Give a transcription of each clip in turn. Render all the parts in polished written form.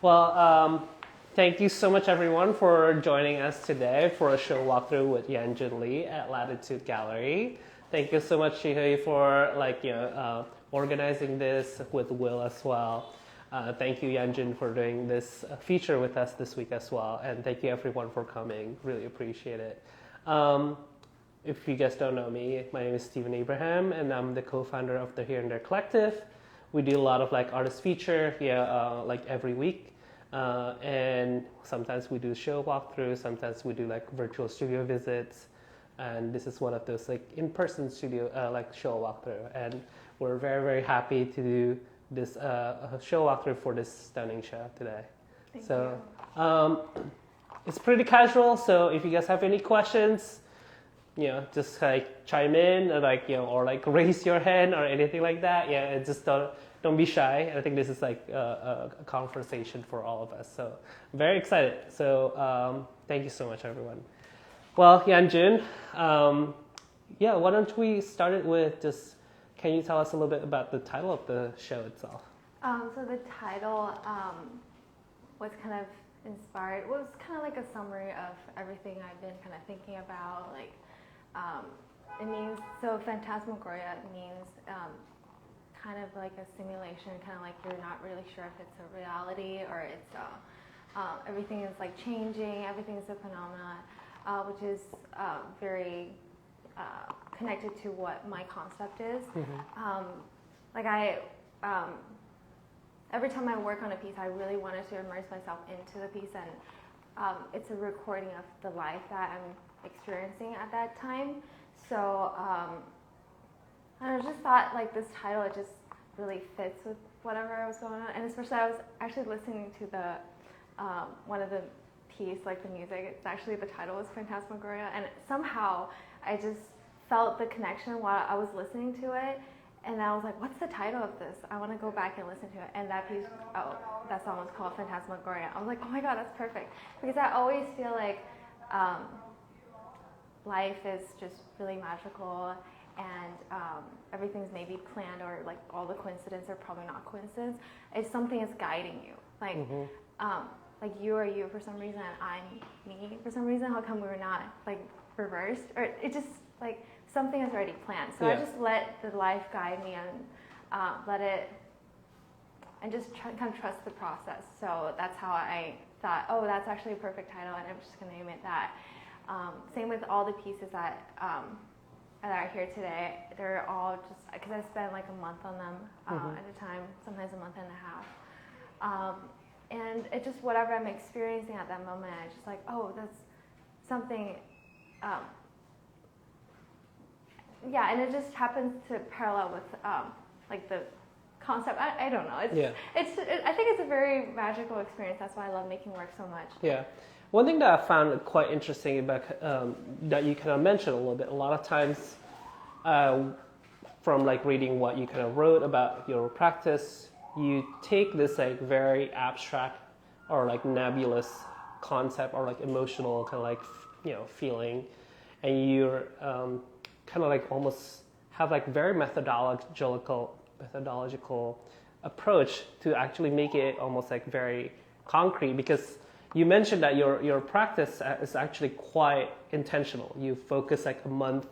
Well, thank you so much, everyone, for joining us today for a show walkthrough with Yanjun Liu at Latitude Gallery. Thank you so much, Shihui, for organizing this with Will as well. Thank you, Yanjun, for doing this feature with us this week as well, and thank you everyone for coming. Really appreciate it. If you guys don't know me, my name is Stephen Abraham, and I'm the co-founder of the Here and There Collective. We do a lot of artist feature every week. And sometimes we do show walkthroughs, sometimes we do virtual studio visits, and this is one of those in-person studio show walkthrough. And we're very, very happy to do this show walkthrough for this stunning show today. Thank you. It's pretty casual, so if you guys have any questions, just chime in or raise your hand or anything like that. Yeah, just don't be shy. I think this is a conversation for all of us. So I'm very excited. So thank you so much, everyone. Well, Yanjun, why don't we start it with can you tell us a little bit about the title of the show itself? So the title was kind of inspired. Was kind of like a summary of everything I've been kind of thinking about. It means, so phantasmagoria means kind of like a simulation, kind of like you're not really sure if it's a reality or it's everything is changing, everything is a phenomenon, which is very connected to what my concept is. Mm-hmm. Every time I work on a piece, I really wanted to immerse myself into the piece, and it's a recording of the life that I'm experiencing at that time. So I just thought this title, it just really fits with whatever was going on, and especially I was actually listening to the one of the piece, the music. It's actually, the title was Phantasmagoria, and somehow I just felt the connection while I was listening to it, and I was like, what's the title of this? I want to go back and listen to it. And that piece, that song was called Phantasmagoria. I was like, oh my god, that's perfect, because I always feel life is just really magical, and everything's maybe planned, or all the coincidences are probably not coincidence. It's something that's guiding you. You are you for some reason, and I'm me for some reason. How come we were not reversed? Or it just something is already planned. So I just let the life guide me, and let it, and just kind of trust the process. So that's how I thought, oh, that's actually a perfect title, and I'm just gonna name it that. Same with all the pieces that are here today. They're all just, because I spent a month on them at a time, sometimes a month and a half. And it's just whatever I'm experiencing at that moment, I just oh, that's something, and it just happens to parallel with the concept. I don't know. I think it's a very magical experience. That's why I love making work so much. Yeah. One thing that I found quite interesting about that you kind of mentioned a little bit, a lot of times from reading what you kind of wrote about your practice, you take this very abstract or nebulous concept or emotional kind of feeling, and you're kind of almost have very methodological approach to actually make it almost very concrete, because you mentioned that your practice is actually quite intentional. You focus a month.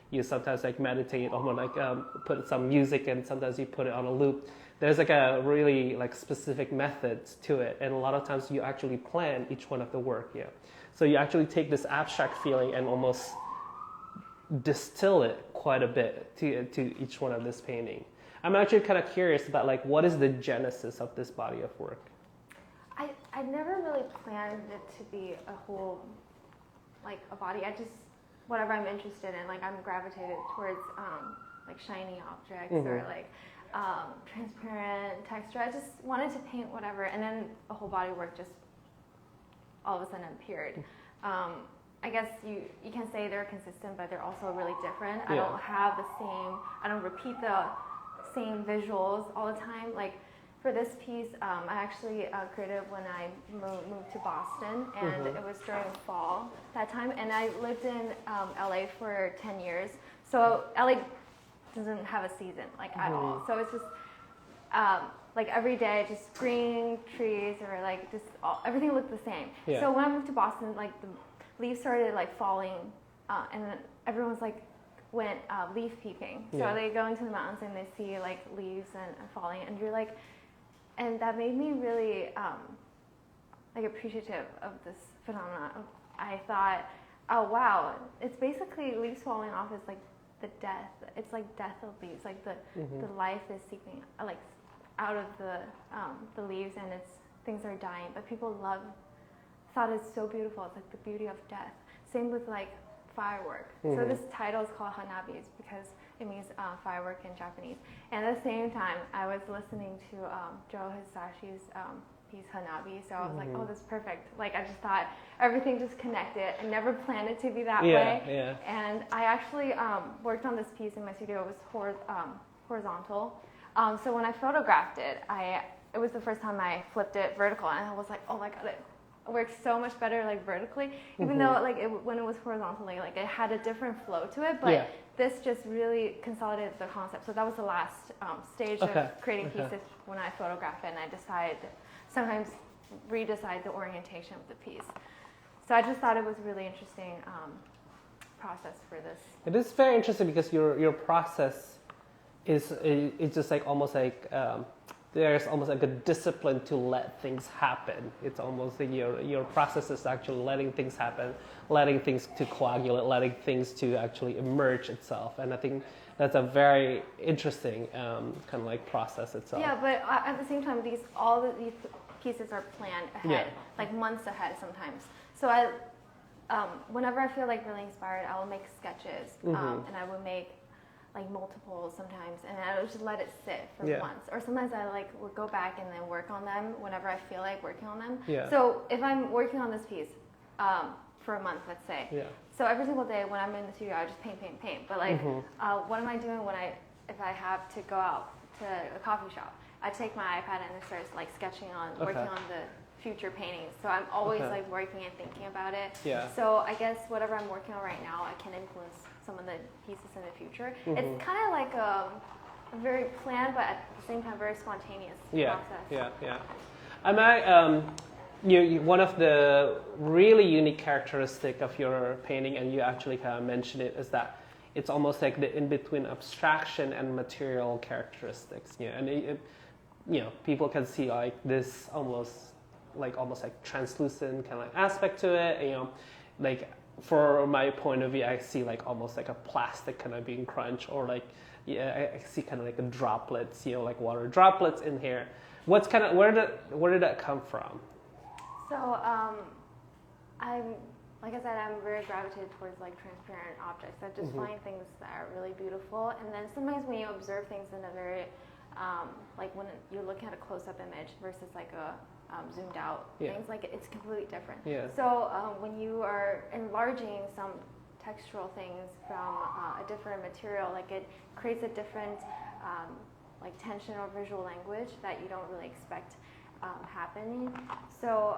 You sometimes meditate, almost put some music, and sometimes you put it on a loop. There's a really specific methods to it, and a lot of times you actually plan each one of the work. Yeah, so you actually take this abstract feeling and almost distill it quite a bit to each one of this painting. I'm actually kind of curious about what is the genesis of this body of work? I never really planned it to be a whole, a body. I just, whatever I'm interested in, I'm gravitated towards, shiny objects, mm-hmm. or transparent texture. I just wanted to paint whatever, and then the whole body work just all of a sudden appeared. I guess you can say they're consistent, but they're also really different. Yeah. I don't repeat the same visuals all the time. For this piece, I actually created when I moved to Boston, and mm-hmm. it was during fall that time, and I lived in LA for 10 years. So LA doesn't have a season at all. So it's just every day, just green trees, or like just everything looked the same. Yeah. So when I moved to Boston, like the leaves started like falling, and then everyone's like went leaf peeping. So Yeah. they go into the mountains and they see like leaves and falling, and you're like, and that made me really like appreciative of this phenomenon. I thought, oh wow, it's basically leaves falling off is like the death. It's like death of leaves, like the life is seeping like out of the leaves, and it's things are dying. But people thought it's so beautiful. It's like the beauty of death. Same with like firework. So this title is called Hanabi because it means firework in Japanese. And at the same time, I was listening to Joe Hisashi's piece Hanabi, so I was like, oh, that's perfect. Like I just thought everything just connected. I never planned it to be that way. Yeah. And I actually worked on this piece in my studio. It was horizontal. So when I photographed it, it was the first time I flipped it vertical, and I was like, oh my god, it works so much better like vertically. Even though like when it was horizontally, like it had a different flow to it, but this just really consolidated the concept. So that was the last stage of creating pieces when I photograph it, and I sometimes redecide the orientation of the piece. So I just thought it was a really interesting process for this. It is very interesting because your process is just like almost like there's almost like a discipline to let things happen. It's almost like your process is actually letting things happen, letting things to coagulate, letting things to actually emerge itself. And I think that's a very interesting kind of like process itself. Yeah, but at the same time, these pieces are planned ahead, like months ahead sometimes. So whenever I feel like really inspired, I will make sketches, and I will make like multiples sometimes, and I would just let it sit for months. Or sometimes I like would go back and then work on them whenever I feel like working on them. Yeah. So if I'm working on this piece for a month, let's say, so every single day when I'm in the studio, I just paint. But like, what am I doing if I have to go out to a coffee shop? I take my iPad and I start like sketching working on the future paintings. So I'm always like working and thinking about it. Yeah. So I guess whatever I'm working on right now, I can influence some of the pieces in the future. It's kind of like a very planned, but at the same time very spontaneous process. One of the really unique characteristic of your painting, and you actually kind of mentioned it, is that it's almost like the in-between abstraction and material characteristics. And people can see like this almost like translucent kind of like aspect to it. Like for my point of view, I see like almost like a plastic kind of being crunched, or like I see kind of like a droplets, like water droplets in here. Where did that come from? So like I said, I'm very gravitated towards like transparent objects. I just find things that are really beautiful, and then sometimes when you observe things in a very like when you're looking at a close-up image versus like a zoomed out things, like it's completely different. So when you are enlarging some textural things from a different material, like it creates a different like tension or visual language that you don't really expect happening. So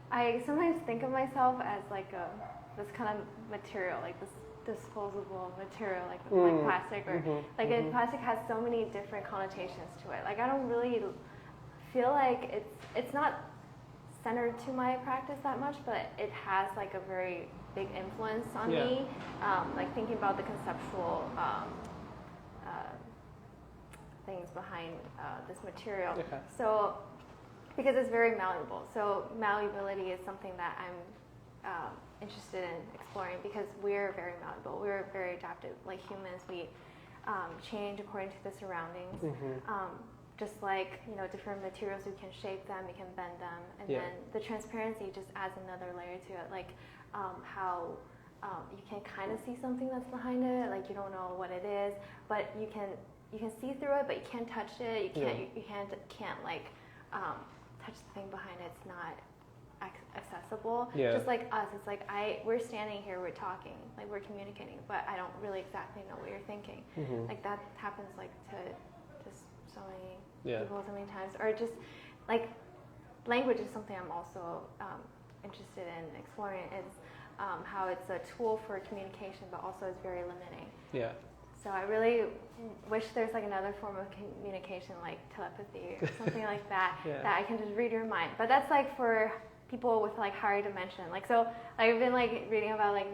I sometimes think of myself as like this kind of material, like this disposable material, like plastic, or plastic has so many different connotations to it. Like I don't really feel like it's not centered to my practice that much, but it has like a very big influence on me. Like thinking about the conceptual things behind this material. So because it's very malleable. So malleability is something that I'm interested in exploring, because we're very malleable. We're very adaptive. Like humans, we change according to the surroundings. Just like different materials, we can shape them, we can bend them, and then the transparency just adds another layer to it. Like how you can kind of see something that's behind it. Like you don't know what it is, but you can see through it, but you can't touch it. You can't like touch the thing behind it. It's not accessible. Just like us, it's like we're standing here, we're talking, like we're communicating, but I don't really exactly know what you're thinking. Like that happens like to just so many people so many times. Or just like language is something I'm also interested in exploring. It's how it's a tool for communication, but also it's very limiting. So I really wish there's like another form of communication, like telepathy or something like that, Yeah. that I can just read your mind. But that's like for people with like higher dimension. Like so, like, I've been like reading about like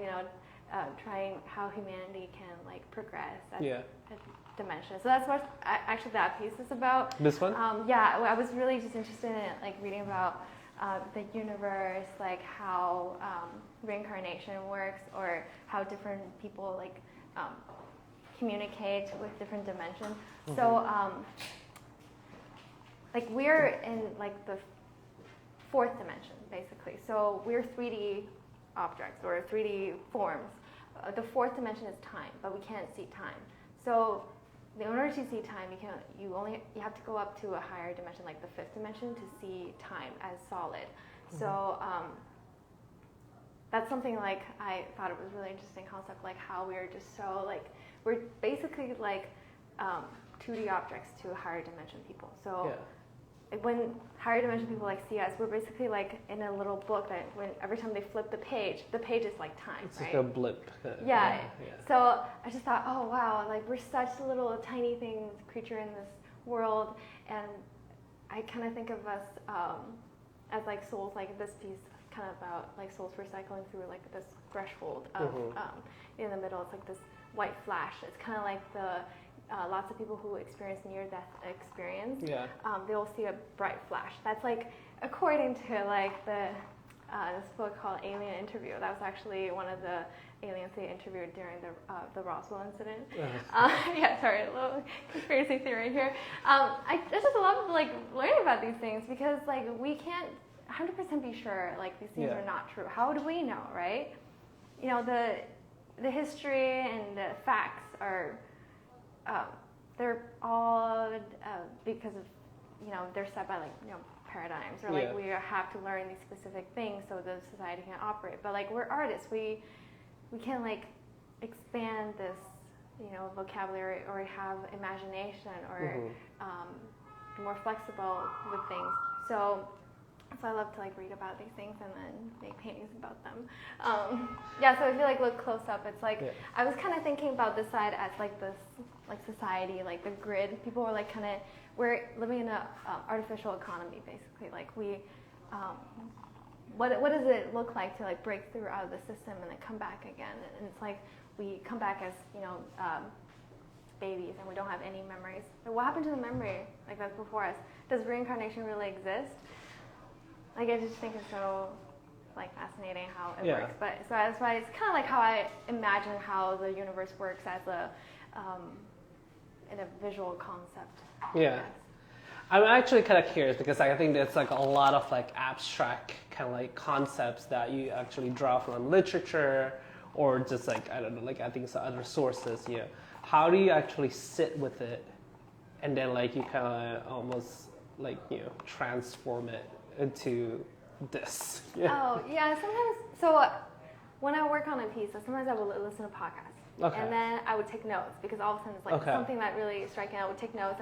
trying how humanity can like progress at a dimension. So that's what actually that piece is about. This one? Yeah, I was really just interested in like reading about the universe, like how reincarnation works, or how different people like communicate with different dimensions. Mm-hmm. So like we're in like the fourth dimension basically. So we're 3D objects or 3D forms. The fourth dimension is time, but we can't see time. So in order to see time, you have to go up to a higher dimension, like the fifth dimension, to see time as solid. Mm-hmm. So that's something like I thought it was a really interesting concept, like how we're just so like we're basically like 2D objects to a higher dimension people. So when higher dimension people like see us, we're basically like in a little book that when every time they flip the page is like time. It's right? like a blip. Yeah. So I just thought, oh wow, like we're such a little tiny thing, creature in this world, and I kind of think of us as like souls, like this piece kind of about like souls recycling through like this threshold of in the middle. It's like this white flash. It's kind of like the lots of people who experience near-death experience. Yeah. They'll see a bright flash. That's like according to like this book called Alien Interview. That was actually one of the aliens they interviewed during the Roswell incident. Yeah, sorry, a little conspiracy theory here. I just love like learning about these things because like we can't 100% be sure like these things are not true. How do we know, right? You know, the history and the facts are they're all because of they're set by like paradigms, or like we have to learn these specific things so the society can operate. But like we're artists, we can like expand this vocabulary, or have imagination, or be more flexible with things. So I love to like read about these things and then make paintings about them. So if you like look close up, it's like I was kind of thinking about this side as like this like society, like the grid. People were like we're living in a artificial economy basically. Like we, what does it look like to like break through out of the system and then come back again? And it's like we come back as babies and we don't have any memories. But what happened to the memory like that's before us? Does reincarnation really exist? Like I just think it's so like fascinating how it works. But so that's why it's kind of like how I imagine how the universe works as a in a visual concept. Yeah. I'm actually kind of curious because I think there's like a lot of like abstract kind of like concepts that you actually draw from literature or just like I don't know, like I think some other sources. How do you actually sit with it and then like you kind of almost like transform it into this? Oh yeah, sometimes. So when I work on a piece, sometimes I will listen to podcasts. Okay. And then I would take notes because all of a sudden it's like something that really striking. I would take notes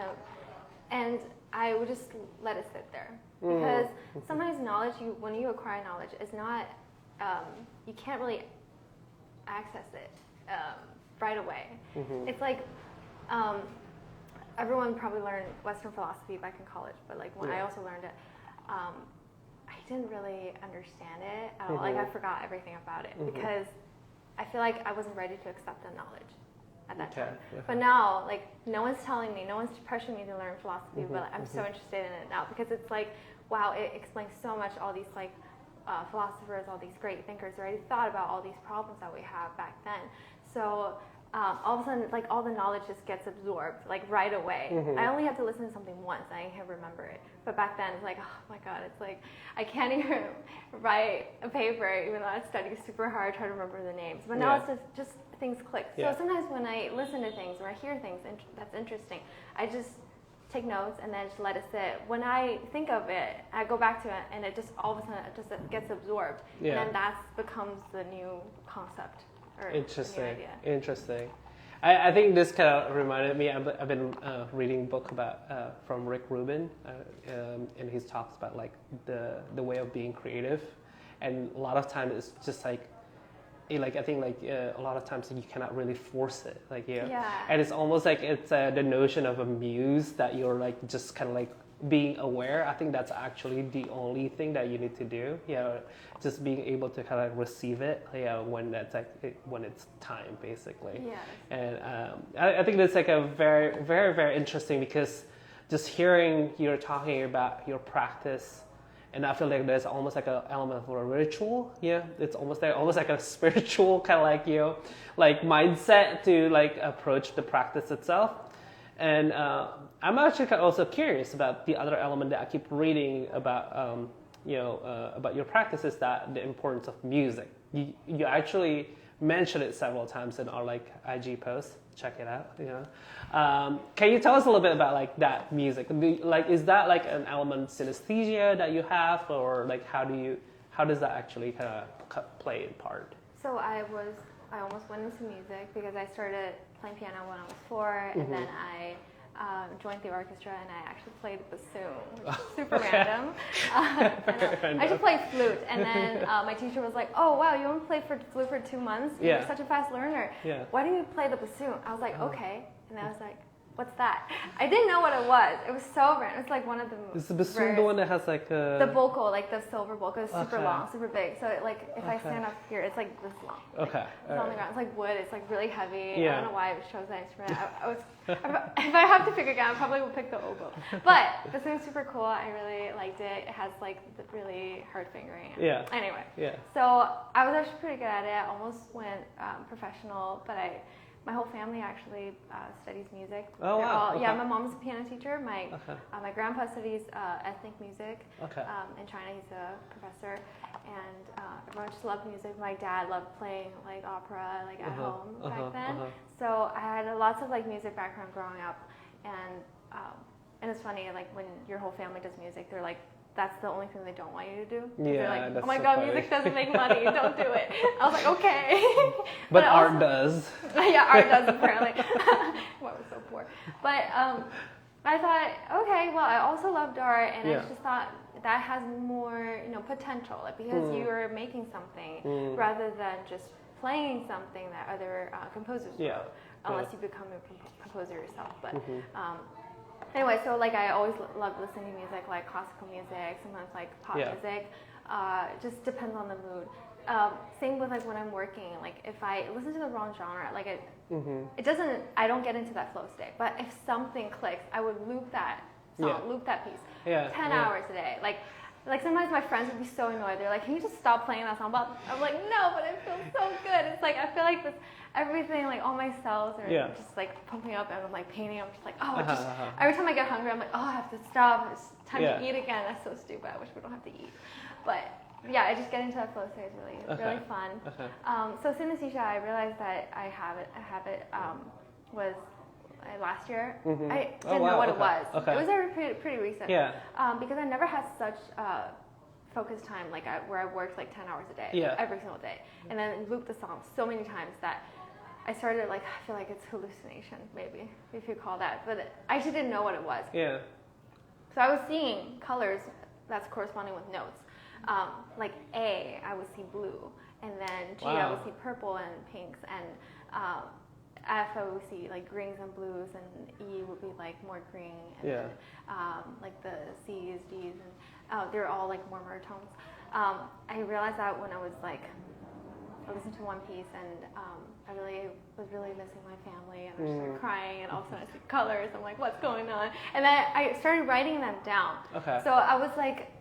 and I would just let it sit there because sometimes knowledge, when you acquire knowledge, is not you can't really access it right away. It's like everyone probably learned Western philosophy back in college, but like when I also learned it, I didn't really understand it at all. Like I forgot everything about it because I feel like I wasn't ready to accept the knowledge at that time. But now, like, no one's telling me, no one's pressuring me to learn philosophy, but I'm so interested in it now because it's like, wow, it explains so much. All these like philosophers, all these great thinkers already thought about all these problems that we have back then. So all of a sudden, like all the knowledge just gets absorbed, like right away. I only have to listen to something once, and I can remember it. But back then, it's like, oh my God, it's like I can't even write a paper, even though I studied super hard, try to remember the names. But now it's just things click. So sometimes when I listen to things or I hear things that's interesting, I just take notes and then just let it sit. When I think of it, I go back to it, and it just all of a sudden it just gets absorbed, and then that becomes the new concept. Interesting. I think this kind of reminded me. I've been reading a book about from Rick Rubin, and he talks about like the way of being creative, and a lot of times it's just like like I think like a lot of times you cannot really force it, like Yeah. and it's almost like it's the notion of a muse that you're like just kind of like being aware. I think that's actually the only thing that you need to do, just being able to kind of receive it, when that's like when it's time, basically. Yes. And I think that's like a very, very, very interesting, because just hearing you're talking about your practice, and I feel like there's almost like an element of a ritual. Yeah, it's almost like a spiritual kind of like like mindset to like approach the practice itself. And I'm actually also curious about the other element that I keep reading about, about your practice, is that the importance of music. You actually mentioned it several times in our like IG posts. Check it out. Can you tell us a little bit about like that music? Like, is that like an element synesthesia that you have, or like how does that actually kind of play in part? So I almost went into music because I started playing piano when I was 4, and then I joined the orchestra, and I actually played the bassoon, which is super random. I just played flute, and then my teacher was like, "Oh wow, you only played flute for 2 months? You're such a fast learner. Why don't you play the bassoon?" I was like, "Okay," and I was like, "What's that?" I didn't know what it was. It was so random. It's like one of the. Is the bassoon the one that has like a... The vocal, like the silver vocal, is super long, super big. So like if I stand up here, it's like this long. Okay. It's on the ground. It's like wood. It's like really heavy. I don't know why I chose that instrument. If I have to pick again, I probably would pick the oboe. But bassoon's super cool. I really liked it. It has like the really hard fingering. Yeah. Anyway. Yeah. So I was actually pretty good at it. I almost went professional, but my whole family actually studies music. Oh, wow. Yeah, my mom's a piano teacher. My grandpa studies ethnic music. In China, he's a professor. And everyone just loved music. My dad loved playing like opera, like at home back then. So I had lots of like music background growing up. And it's funny, like when your whole family does music, they're like, that's the only thing they don't want you to do. Yeah, they're like, that's oh my so God, funny. music doesn't make money. Don't do it. I was like, okay. But also, art does. Yeah, art does apparently. Well, we're so poor. But I thought, okay, well, I also loved art, and I just thought that has more, potential, like, because you are making something rather than just playing something that other composers wrote, unless you become a composer yourself. But anyway, so like I always loved listening to music, like classical music, sometimes like pop music. It just depends on the mood. Same with like when I'm working, like if I listen to the wrong genre, like it doesn't, I don't get into that flow state. But if something clicks, I would loop that song, loop that piece, 10 hours a day. Like sometimes my friends would be so annoyed. They're like, "Can you just stop playing that song?" But I'm like, "No, but it feels so good." It's like I feel like this, everything, like all my cells are just like pumping up, and I'm like painting. I'm just like, oh, every time I get hungry, I'm like, oh, I have to stop. It's time to eat again. That's so stupid. I wish we don't have to eat. But yeah, I just get into that flow state. It's really fun. So synesthesia, I realized that I have it. Was last year. I didn't know what it was. It was pretty recent. Because I never had such focused time, like where I worked like 10 hours a day, every single day, and then looped the song so many times that I started like, I feel like it's hallucination, maybe, if you call that. But I actually didn't know what it was. So I was seeing colors that's corresponding with notes. Like A, I would see blue, and then G, I would see purple and pinks, and F, I would see like greens and blues, and E would be like more green, and then, like the C's, D's, and they're all like warmer tones. I realized that when I was like, I listened to one piece, and I was really missing my family, and I just started crying, and all of a sudden I see colors. I'm like, what's going on? And then I started writing them down. So I was like,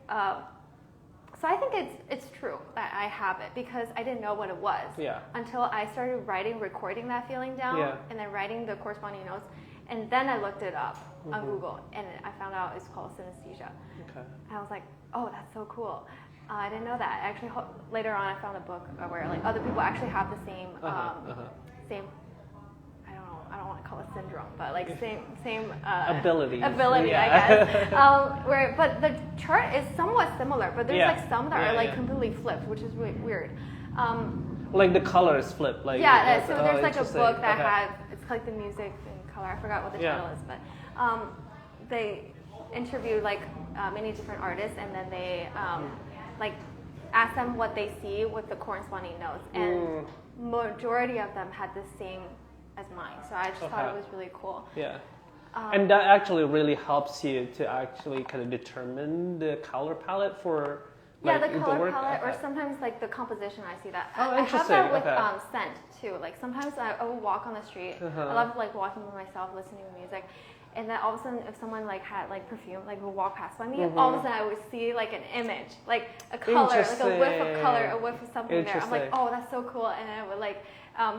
so I think it's true that I have it, because I didn't know what it was until I started recording that feeling down, and then writing the corresponding notes, and then I looked it up on Google, and I found out it's called synesthesia. And I was like, oh, that's so cool. I didn't know that. Actually, later on, I found a book where like other people actually have the same same. I don't want to call it syndrome, but like same ability, I guess. But the chart is somewhat similar, but there's like some that are like completely flipped, which is really weird. Like the colors flip, like so there's like a book that has, it's like the music in color. I forgot what the title is, but they interviewed like many different artists, and then they like asked them what they see with the corresponding notes, and majority of them had the same as mine. So I just thought it was really cool. Yeah. And that actually really helps you to actually kind of determine the color palette for like, the color work? palette, or sometimes like the composition. I see that. Oh, I have that with okay. scent too. Like sometimes I will walk on the street. I love like walking by myself, listening to music, and then all of a sudden, if someone like had like perfume, like would walk past by me, all of a sudden I would see like an image, like a color, like a whiff of color, a whiff of something there. I'm like, oh, that's so cool, and then I would like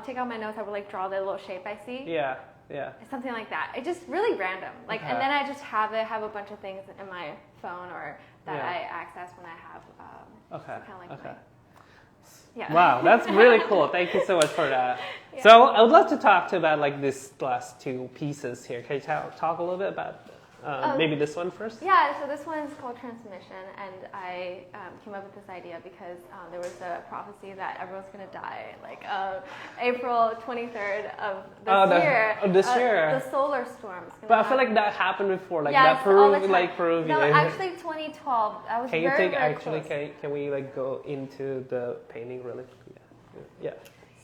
take out my notes. I would like draw the little shape I see. Yeah. Yeah. Something like that. It's just really random. Like, and then I just have a bunch of things in my phone or that I access when I have. Kind of like yeah. Wow, that's really cool. Thank you so much for that. Yeah. So I would love to talk about like these last two pieces here. Can you talk a little bit about maybe this one first? Yeah, so this one is called Transmission, and I came up with this idea because there was a prophecy that everyone's going to die, like April 23rd of this year. Of this year. The solar storm. But I feel like that happened before, like that Peruvian. No, actually 2012. I was very close. Can we like go into the painting really? Yeah.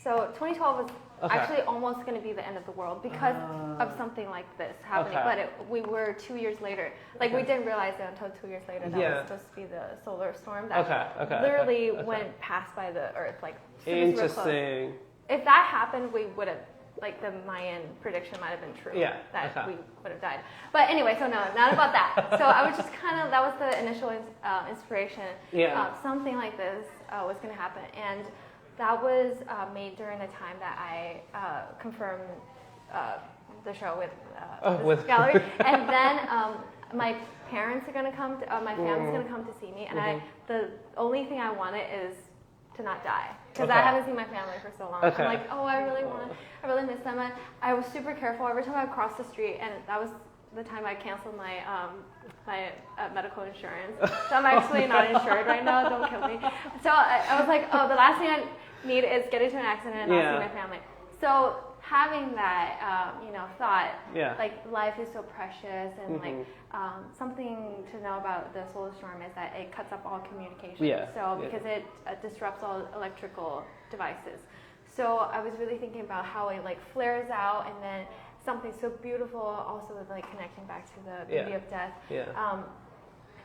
So 2012 was actually almost going to be the end of the world because of something like this happening. But we were 2 years later. Like we didn't realize it until 2 years later that was supposed to be the solar storm that literally went past by the Earth. Like interesting. If that happened, we would have. Like the Mayan prediction might have been true. Yeah. That we would have died. But anyway, so no, not about that. So I was just that was the initial inspiration. Yeah. Something like this was going to happen, and that was made during the time that I confirmed the show with gallery, and then my parents are going to come. My family's going to come to see me, and the only thing I wanted is to not die. Because I haven't seen my family for so long. I'm like, oh, I really miss them. And I was super careful every time I crossed the street, and that was the time I canceled my medical insurance. So I'm actually not insured right now. Don't kill me. So I was like, oh, the last thing I need is get into an accident and not see my family. So having that, thought, like life is so precious, and like something to know about the solar storm is that it cuts up all communication. Because it disrupts all electrical devices. So I was really thinking about how it like flares out, and then something so beautiful, also with like connecting back to the beauty of death,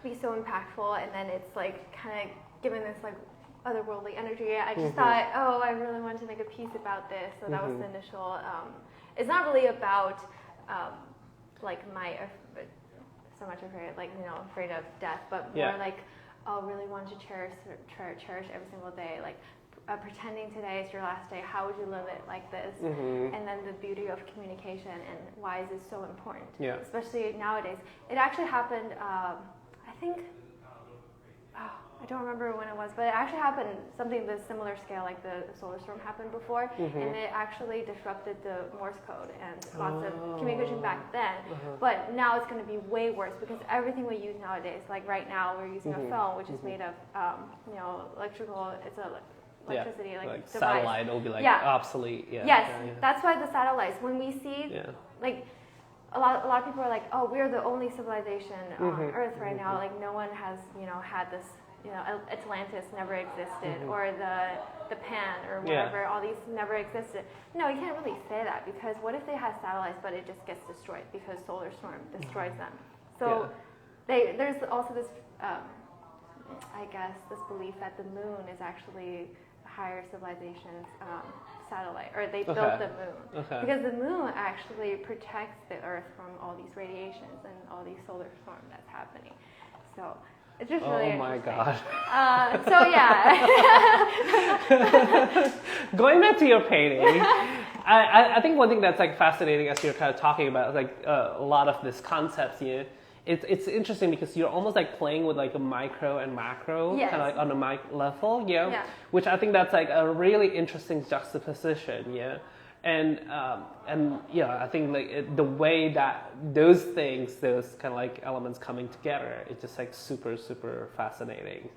be so impactful, and then it's like kind of giving this like otherworldly energy. I just thought, I really wanted to make a piece about this, so that was the initial. It's not really about like my so much afraid of death, but more like really want to cherish every single day, like pretending today is your last day. How would you live it like this? And then the beauty of communication and why is this so important, especially nowadays. It actually happened. I think. I don't remember when it was, but it actually happened something the similar scale like the solar storm happened before, and it actually disrupted the Morse code and lots of communication back then. But now it's going to be way worse because everything we use nowadays, like right now we're using a phone which is made of electrical. It's electricity like device. Satellite will be like obsolete. That's why the satellites. When we see like. A lot of people are like, oh, we're the only civilization on Earth right now. Like no one has, had this, Atlantis never existed, or the Pan or whatever. All these never existed. No, you can't really say that because what if they had satellites, but it just gets destroyed because solar storm destroys them. So there's also this, I guess, this belief that the moon is actually higher civilization's satellite, or they built the moon because the moon actually protects the Earth from all these radiations and all these solar storms that's happening. So it's just really interesting. Oh my god. Going back to your painting, I think one thing that's like fascinating as you're kind of talking about like a lot of these concepts, it's interesting because you're almost like playing with like a micro and macro kind of like on a mic level, which I think that's like a really interesting juxtaposition, and I think like the way that those kind of like elements coming together, it's just like super super fascinating,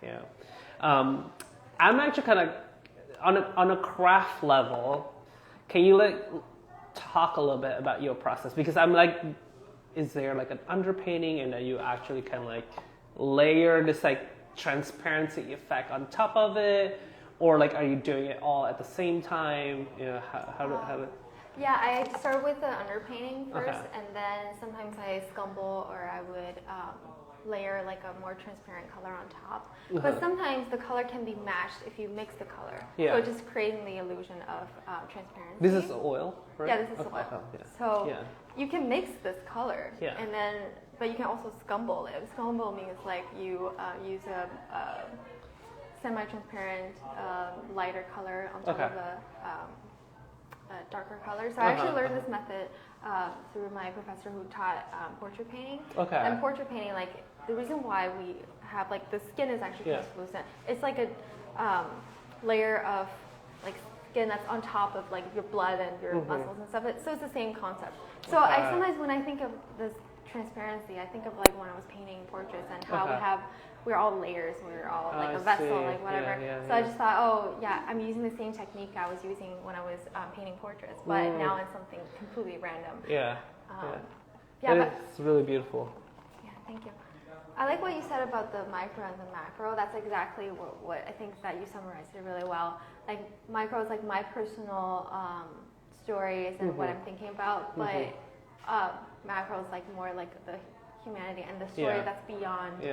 I'm actually kind of on a craft level. Can you like talk a little bit about your process, because I'm like, is there like an underpainting and then you actually kind of like layer this like transparency effect on top of it, or like are you doing it all at the same time? You know, how do Yeah, I start with the underpainting first, Okay. and then sometimes I scumble or I would layer like a more transparent color on top. But sometimes the color can be matched if you mix the color. Yeah. So just creating the illusion of transparency. This is oil, right? Yeah, this is oil. Yeah. So Yeah. you can mix this color, Yeah. and then, but you can also scumble it. Scumble means like you use a semi-transparent lighter color on top Okay. of a darker color. So I actually learned this method through my professor who taught portrait painting. Okay. And portrait painting, like the reason why we have like the skin is actually translucent. It's like a layer of like skin that's on top of like your blood and your muscles and stuff. So it's the same concept. So I sometimes when I think of this transparency, I think of like when I was painting portraits and how we're all layers, we're all like a vessel, like whatever. So I just thought, oh yeah, I'm using the same technique I was using when I was painting portraits, but now it's something completely random. Yeah. But It's really beautiful. yeah, thank you. I like what you said about the micro and the macro. That's exactly what I think that you summarized it really well. Like micro is like my personal stories and what I'm thinking about, but macro is like more like the humanity and the story that's beyond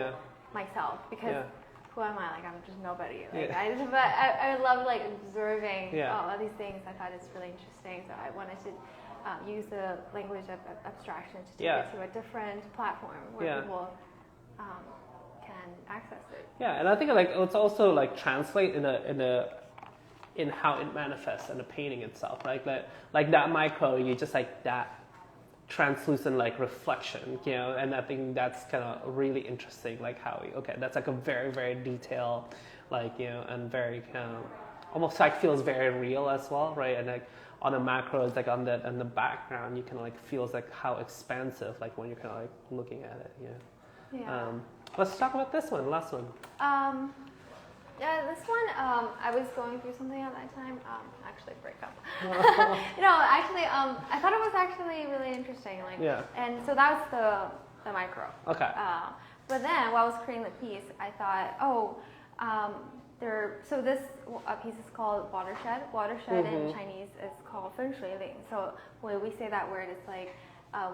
myself. Because who am I? Like I'm just nobody. Like I love like observing all these things. I thought it's really interesting. So I wanted to use the language of abstraction to take it to a different platform where people can access it. Yeah, and I think like it's also like translate in how it manifests in the painting itself, right? Like that micro, you just like that translucent like reflection, you know, and I think that's kind of really interesting, like how that's like a very, very detailed, like, you know, and very kind of almost like feels very real as well, right? And like on a macro, it's like on the background, you can like feels like how expansive, like when you're kind of like looking at it, let's talk about this one, last one. Yeah, this one, I was going through something at that time, actually breakup. I thought it was actually really interesting. And so that was the micro. Okay. But then while I was creating the piece, I thought, so this piece is called watershed. Watershed in Chinese is called feng shui ling. So when we say that word, it's like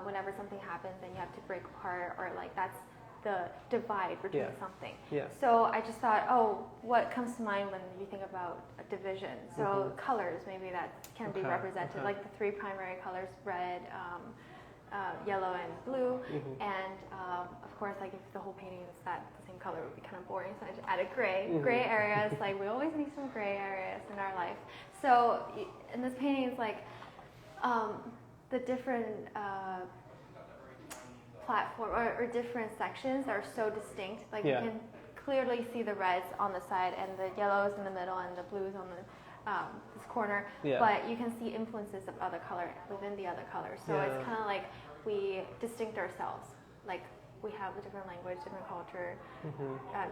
whenever something happens and you have to break apart, or like that's the divide between something. So I just thought, what comes to mind when you think about a division? So colors, maybe that can be represented, like the three primary colors, red, yellow, and blue. And of course, like if the whole painting is the same color, it would be kind of boring. So I just added gray. Gray areas, like we always need some gray areas in our life. So in this painting, it's like the different platform or different sections are so distinct. Like you can clearly see the reds on the side and the yellows in the middle and the blues on the this corner. But you can see influences of other color within the other colors. So it's kind of like we distinct ourselves. Like we have a different language, different culture,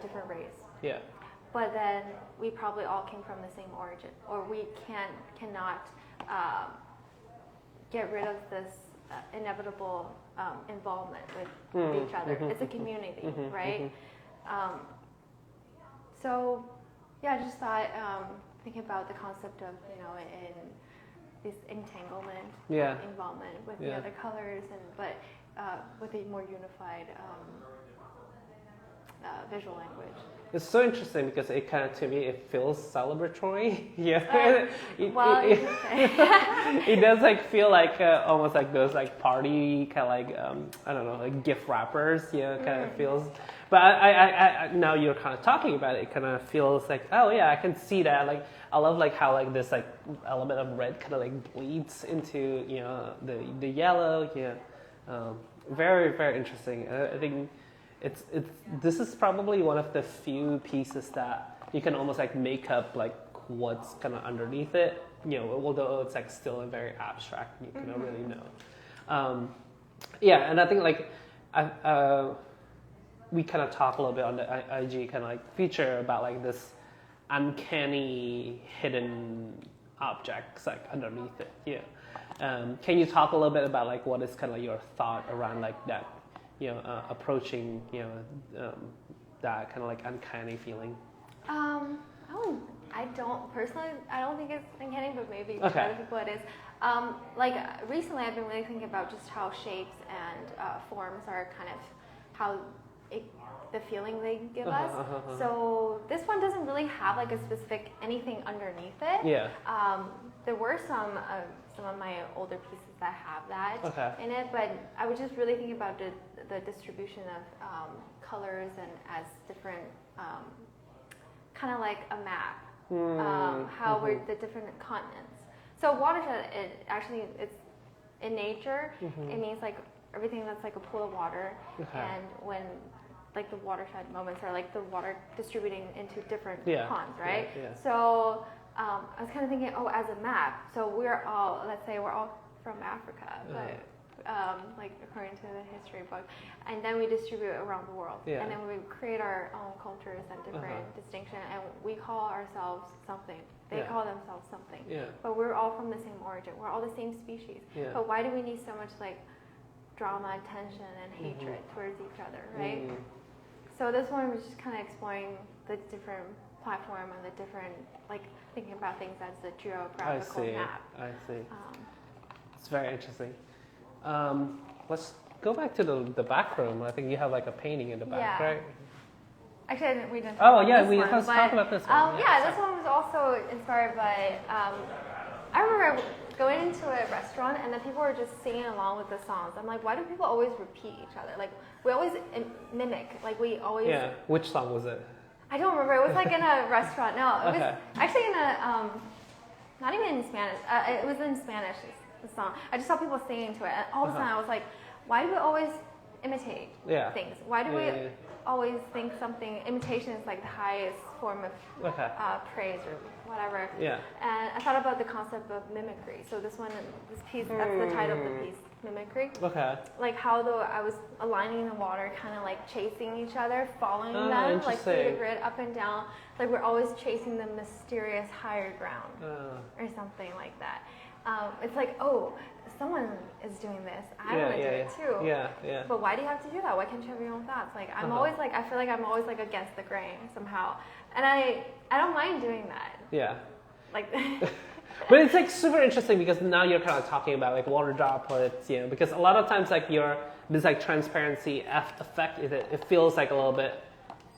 different race. But then we probably all came from the same origin, or we cannot get rid of this inevitable involvement with each other. It's a community, right? So, I just thought, thinking about the concept of, in this entanglement, involvement with the other colors, but with a more unified visual language. It's so interesting because it kind of, to me, it feels celebratory. It does like feel like almost like those like party kind of like I don't know, like gift wrappers. Kind of feels. But I now you're kind of talking about it. It kind of feels like, oh yeah, I can see that. Like I love like how like this like element of red kind of like bleeds into the yellow. Very, very interesting. I think. This is probably one of the few pieces that you can almost like make up like what's kind of underneath it, although it's like still a very abstract, you cannot really know. And I think like we kind of talk a little bit on the IG kind of like feature about like this uncanny hidden objects like underneath it. Can you talk a little bit about like what is kind of your thought around like that? Approaching, that kind of like uncanny feeling? I don't personally. I don't think it's uncanny, but maybe Okay. for other people it is. Like recently, I've been really thinking about just how shapes and forms are kind of how the feeling they give us. So this one doesn't really have like a specific anything underneath it. Yeah. There were some of my older pieces that have that Okay. in it, but I was just really thinking about the distribution of colors and as different, kind of like a map. How we're the different continents. So watershed, it's in nature. It means like everything that's like a pool of water, and when like the watershed moments are like the water distributing into different ponds, right? So I was kind of thinking, as a map. So let's say we're all from Africa, but like according to the history book, and then we distribute around the world, and then we create our own cultures and different distinction, and we call ourselves something. They call themselves something, but we're all from the same origin. We're all the same species. But why do we need so much like drama, tension, and hatred towards each other, right? So this one was just kind of exploring the different platform and the different, like thinking about things as a geographical map. I see. It's very interesting. Let's go back to the back room. I think you have like a painting in the back, right? Actually, we didn't. Let's talk about this one. This one was also inspired by. I remember going into a restaurant and then people were just singing along with the songs. I'm like, why do people always repeat each other? Like we always mimic. Like we always. Yeah. Which song was it? I don't remember. It was like in a restaurant. No, it was actually in a. Not even in Spanish. It was in Spanish. The song. I just saw people singing to it, and all of a sudden I was like, why do we always imitate things? Why do we always think something? Imitation is like the highest form of praise or whatever. Yeah. And I thought about the concept of mimicry. So this piece, that's the title of the piece, mimicry. Okay. Like how though I was aligning the water, kind of like chasing each other, following them, like through the grid, up and down. Like we're always chasing the mysterious higher ground or something like that. It's like, someone is doing this. I want to do it too. Yeah. But why do you have to do that? Why can't you have your own thoughts? Like I'm always like, I feel like I'm always like against the grain somehow, and I don't mind doing that. Yeah. Like. But it's like super interesting because now you're kind of talking about like water droplets, because a lot of times like this like transparency effect, it feels like a little bit.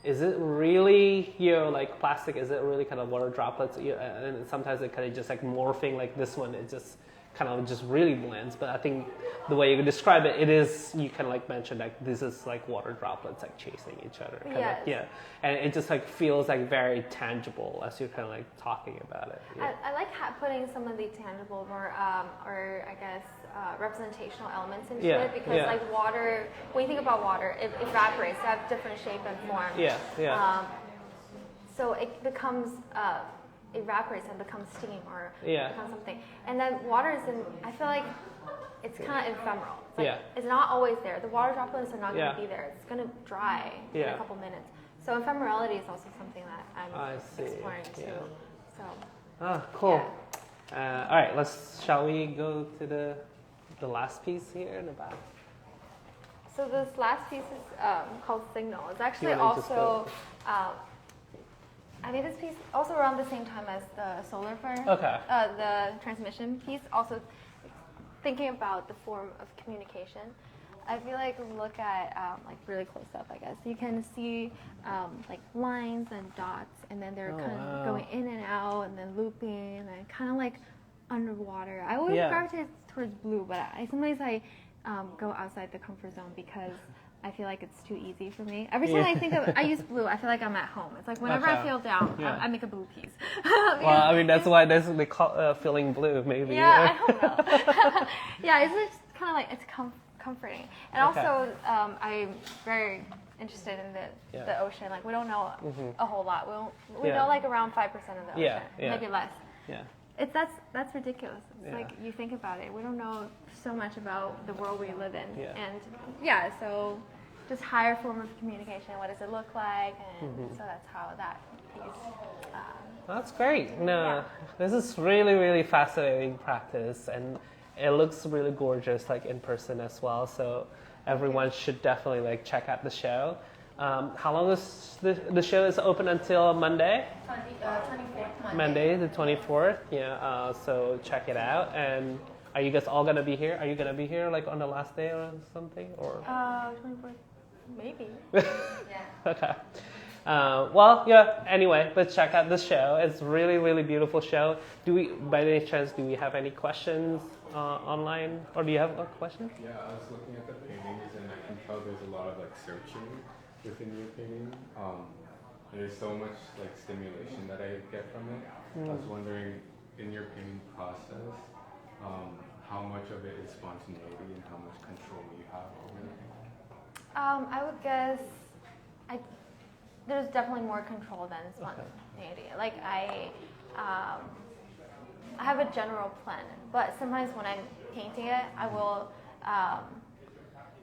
Is it really, like plastic? Is it really kind of water droplets? And sometimes it kind of just like morphing like this one. It just kind of just really blends. But I think the way you could describe it, it is, you kind of like mentioned like this is like water droplets like chasing each other. And it just like feels like very tangible as you're kind of like talking about it. Yeah. I like putting some of the tangible, more or I guess representational elements into it because like water, when you think about water, it evaporates. It has different shape and form. So it becomes evaporates and becomes steam or becomes something. And then water is I feel like it's kind of ephemeral. It's like it's not always there. The water droplets are not going to be there. It's going to dry in a couple minutes. So ephemerality is also something that I'm exploring too. So. Cool. All right, shall we go to the last piece here in the back? So this last piece is called Signal. It's actually also, I made this piece also around the same time as the solar flare, the transmission piece, also thinking about the form of communication. I feel like look at like really close up, I guess. You can see like lines and dots, and then they're kind of going in and out, and then looping, and then kind of like underwater. I always gravitate towards blue, but sometimes I go outside the comfort zone because I feel like it's too easy for me. Every time I think of, I use blue, I feel like I'm at home. It's like whenever I feel down, I make a blue piece. Well, I mean, that's why they call feeling blue, maybe. Yeah, I don't know. It's just kind of like, it's comforting. And also, I'm very interested in the ocean. Like, we don't know a whole lot. We know like around 5% of the ocean, maybe less. Yeah. That's ridiculous. It's like you think about it. We don't know so much about the world we live in, and so just higher form of communication. What does it look like? And so that's how that piece. That's great. No, this is really, really fascinating practice, and it looks really gorgeous, like in person as well. So everyone should definitely like check out the show. How long is the show is open until Monday? 24th Monday the 24th. Yeah. So check it out. And are you guys all gonna be here? Are you gonna be here like on the last day or something? Or 24th, maybe. Yeah. Okay. Well, yeah. Anyway, let's check out the show. It's really, really beautiful show. By any chance, do we have any questions online, or do you have a question? Yeah, I was looking at the paintings, and I can tell there's a lot of like searching within your painting. There's so much like stimulation that I get from it. I was wondering, in your painting process, how much of it is spontaneity and how much control you have over it? I would guess there's definitely more control than spontaneity. Like I have a general plan, but sometimes when I'm painting it, I will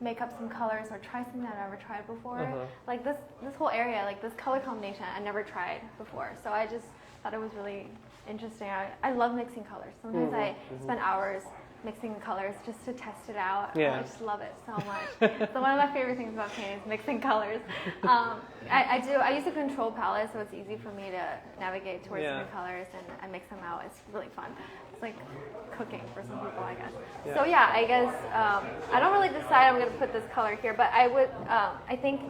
make up some colors or try something I've never tried before. Like this whole area, like this color combination, I never tried before. So I just thought it was really interesting. I love mixing colors. Sometimes I spend hours mixing colors just to test it out. Yeah. I just love it so much. So one of my favorite things about painting is mixing colors. I use a control palette, so it's easy for me to navigate towards different colors, and I mix them out. It's really fun. It's like cooking for some people, I guess. Yeah. So yeah, I guess I don't really decide I'm going to put this color here, but I would. I think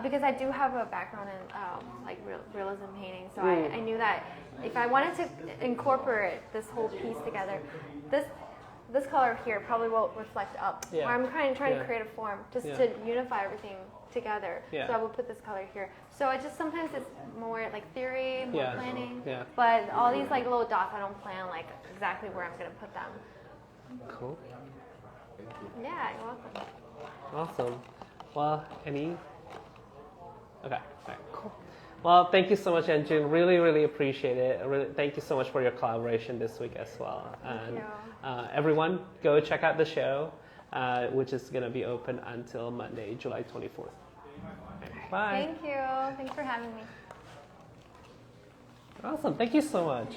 because I do have a background in like realism painting, so I knew that if I wanted to incorporate this whole piece together, this color here probably will reflect up. Yeah. Or I'm trying to create a form just to unify everything together. Yeah. So I will put this color here. So I just sometimes it's more like theory, more planning. Yeah. But all these like little dots, I don't plan like exactly where I'm gonna put them. Cool. Thank you. Yeah, you're welcome. Awesome. Well, any? Okay. All right. Cool. Well, thank you so much, Yanjun. Really, really appreciate it. Thank you so much for your collaboration this week as well. Thank you. Everyone, go check out the show, which is going to be open until Monday, July 24th. Bye. Thank you. Thanks for having me. Awesome. Thank you so much.